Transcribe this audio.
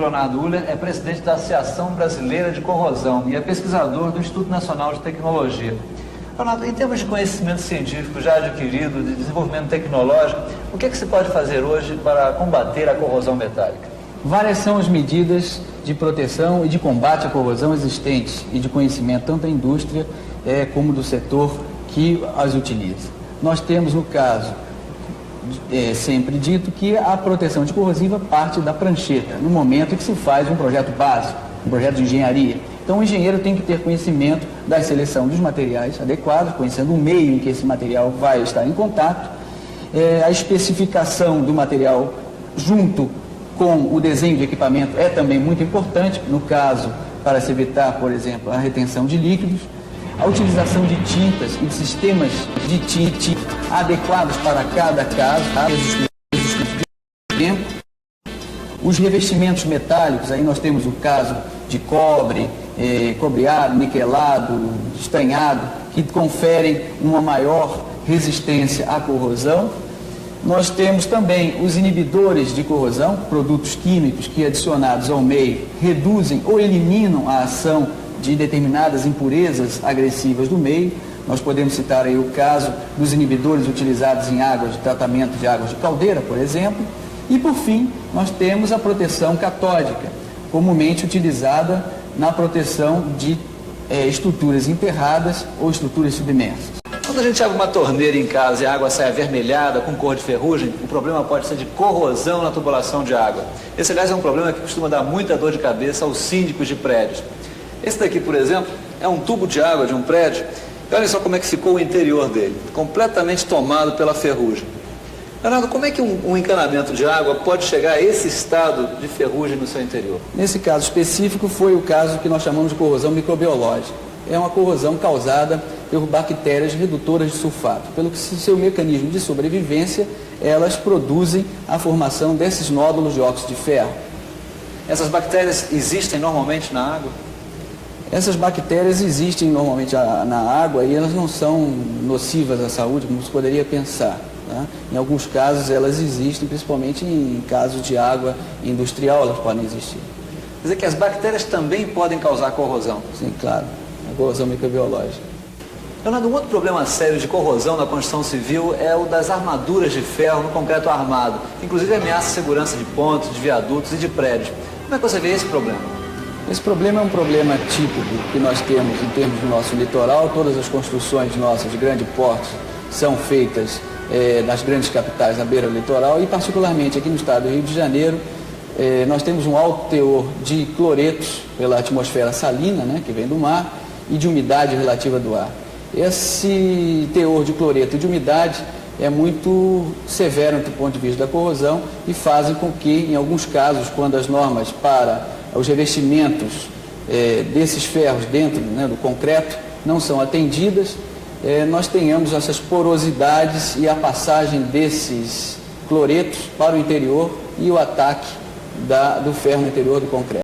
Leonardo Uller é presidente da Associação Brasileira de Corrosão e é pesquisador do Instituto Nacional de Tecnologia. Leonardo, em termos de conhecimento científico já adquirido, de desenvolvimento tecnológico, o que se pode fazer hoje para combater a corrosão metálica? Várias são as medidas de proteção e de combate à corrosão existentes e de conhecimento tanto da indústria como do setor que as utiliza. Nós temos, no caso, sempre dito que a proteção anticorrosiva parte da prancheta, no momento em que se faz um projeto básico, um projeto de engenharia. Então o engenheiro tem que ter conhecimento da seleção dos materiais adequados, conhecendo o meio em que esse material vai estar em contato, a especificação do material junto com o desenho de equipamento é também muito importante, no caso, para se evitar, por exemplo, a retenção de líquidos, a utilização de tintas e de sistemas de tinta adequados para cada caso, os revestimentos metálicos, aí nós temos o caso de cobre, cobreado, niquelado, estanhado, que conferem uma maior resistência à corrosão. Nós temos também os inibidores de corrosão, produtos químicos que adicionados ao meio reduzem ou eliminam a ação de determinadas impurezas agressivas do meio. Nós podemos citar aí o caso dos inibidores utilizados em águas de tratamento de águas de caldeira, por exemplo. E por fim, nós temos a proteção catódica, comumente utilizada na proteção de estruturas enterradas ou estruturas submersas. Quando a gente abre uma torneira em casa e a água sai avermelhada, com cor de ferrugem, o problema pode ser de corrosão na tubulação de água. Esse, aliás, é um problema que costuma dar muita dor de cabeça aos síndicos de prédios. Esse daqui, por exemplo, é um tubo de água de um prédio. E olha só como é que ficou o interior dele, completamente tomado pela ferrugem. Leonardo, como é que um encanamento de água pode chegar a esse estado de ferrugem no seu interior? Nesse caso específico foi o caso que nós chamamos de corrosão microbiológica. É uma corrosão causada por bactérias redutoras de sulfato. Pelo que seu mecanismo de sobrevivência, elas produzem a formação desses nódulos de óxido de ferro. Essas bactérias existem normalmente na água? Essas bactérias existem normalmente na água e elas não são nocivas à saúde, como se poderia pensar. Tá? Em alguns casos elas existem, principalmente em casos de água industrial elas podem existir. Quer dizer que as bactérias também podem causar corrosão? Sim, claro. A corrosão microbiológica. Leonardo, um outro problema sério de corrosão na construção civil é o das armaduras de ferro no concreto armado, que inclusive ameaça a segurança de pontes, de viadutos e de prédios. Como é que você vê esse problema? Esse problema é um problema típico que nós temos em termos do nosso litoral. Todas as construções nossas de grande porte são feitas nas grandes capitais à beira do litoral e particularmente aqui no estado do Rio de Janeiro nós temos um alto teor de cloretos pela atmosfera salina, né, que vem do mar, e de umidade relativa do ar. Esse teor de cloreto e de umidade é muito severo do ponto de vista da corrosão e fazem com que, em alguns casos, quando as normas para os revestimentos desses ferros dentro, né, do concreto não são atendidas, nós tenhamos essas porosidades e a passagem desses cloretos para o interior e o ataque do ferro no interior do concreto.